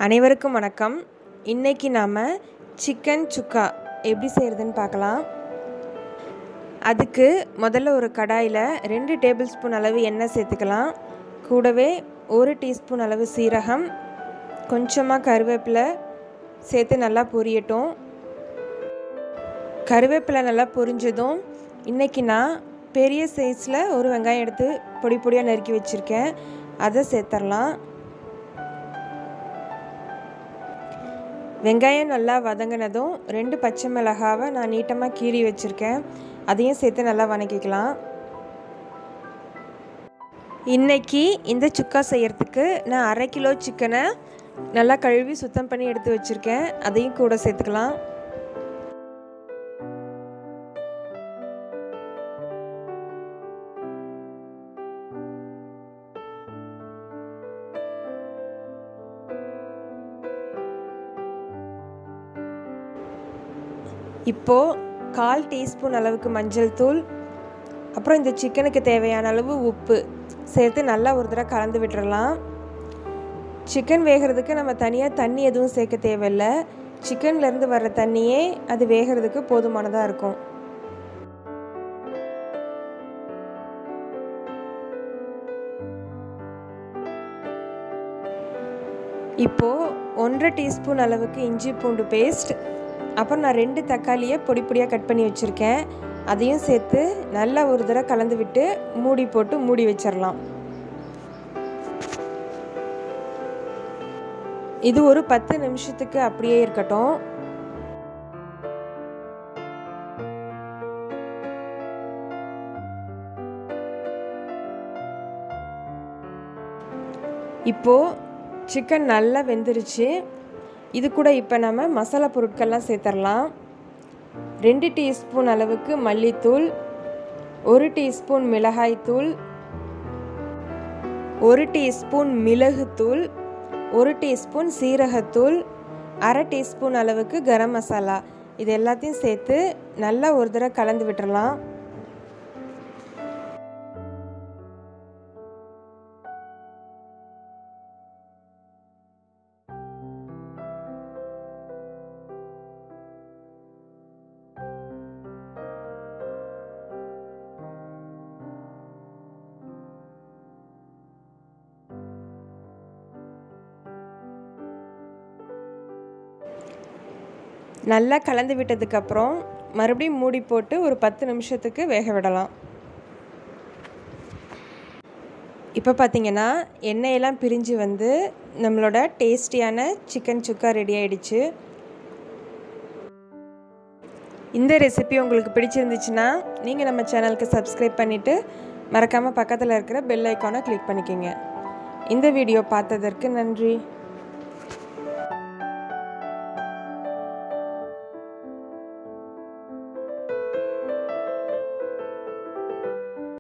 அனைவருக்கும் வணக்கம். இன்னைக்கு நாம சிக்கன் சுக்கா எப்படி செய்யறதுன்னு பார்க்கலாம். அதுக்கு முதல்ல ஒரு கடாயில் 2 டேபிள் ஸ்பூன் அளவு எண்ணெய் சேர்த்துக்கலாம். கூடவே 1 டீஸ்பூன் அளவு சீரகம், கொஞ்சமாக கருவேப்பிலை சேர்த்து நல்லா பொரியட்டும். கருவேப்பிலை நல்லா பொரிஞ்சதும் இன்றைக்கி நான் பெரிய சைஸில் ஒரு வெங்காயம் எடுத்து பொடி பொடியாக நறுக்கி வச்சுருக்கேன், அதை சேர்த்துடலாம். வெங்காயம் நல்லா வதங்கினதும் 2 பச்சை மிளகாவை நான் நீட்டமாக கீறி வச்சுருக்கேன், அதையும் சேர்த்து நல்லா வதக்கிக்கலாம். இன்றைக்கி இந்த சுக்கா செய்கிறதுக்கு நான் 1/2 கிலோ சிக்கனை நல்லா கழுவி சுத்தம் பண்ணி எடுத்து வச்சுருக்கேன், அதையும் கூட சேர்த்துக்கலாம். இப்போது 1/4 டீஸ்பூன் அளவுக்கு மஞ்சள் தூள், அப்புறம் இந்த சிக்கனுக்கு தேவையான அளவு உப்பு சேர்த்து நல்லா ஒரு தடவை கலந்து விட்டுறலாம். சிக்கன் வேகிறதுக்கு நம்ம தனியாக தண்ணி எதுவும் சேர்க்க தேவையில்லை, சிக்கன்லேருந்து வர்ற தண்ணியே அது வேகிறதுக்கு போதுமானதாக இருக்கும். இப்போது 1/2 டீஸ்பூன் அளவுக்கு இஞ்சி பூண்டு பேஸ்ட், அப்புறம் நான் 2 தக்காளியை பொடி பொடியாக கட் பண்ணி வச்சுருக்கேன், அதையும் சேர்த்து நல்லா ஒரு தடவை கலந்து விட்டு மூடி போட்டு மூடி வச்சிடலாம். இது ஒரு 10 நிமிஷத்துக்கு அப்படியே இருக்கட்டும். இப்போது சிக்கன் நல்லா வெந்துருச்சு. இது கூட இப்போ நம்ம மசாலா பொருட்கள்லாம் சேர்த்துடலாம். 2 டீஸ்பூன் அளவுக்கு மல்லித்தூள், 1 டீஸ்பூன் மிளகாய்த்தூள், 1 டீஸ்பூன் மிளகுத்தூள், 1 டீஸ்பூன் சீரகத்தூள், 1/2 டீஸ்பூன் அளவுக்கு கரம் மசாலா, இது எல்லாத்தையும் சேர்த்து நல்லா ஒரு தடவை கலந்து விட்டுறலாம். நல்லா கலந்து விட்டதுக்கப்புறம் மறுபடியும் மூடி போட்டு ஒரு 10 நிமிஷத்துக்கு வேக விடலாம். இப்போ பார்த்திங்கன்னா எண்ணெயெல்லாம் பிரிஞ்சு வந்து நம்மளோட டேஸ்டியான சிக்கன் சுக்கா ரெடி ஆகிடுச்சு. இந்த ரெசிபி உங்களுக்கு பிடிச்சிருந்துச்சுன்னா நீங்கள் நம்ம சேனலுக்கு சப்ஸ்கிரைப் பண்ணிவிட்டு மறக்காமல் பக்கத்தில் இருக்கிற பெல் ஐக்கானை கிளிக் பண்ணிக்கோங்க. இந்த வீடியோ பார்த்ததற்கு நன்றி.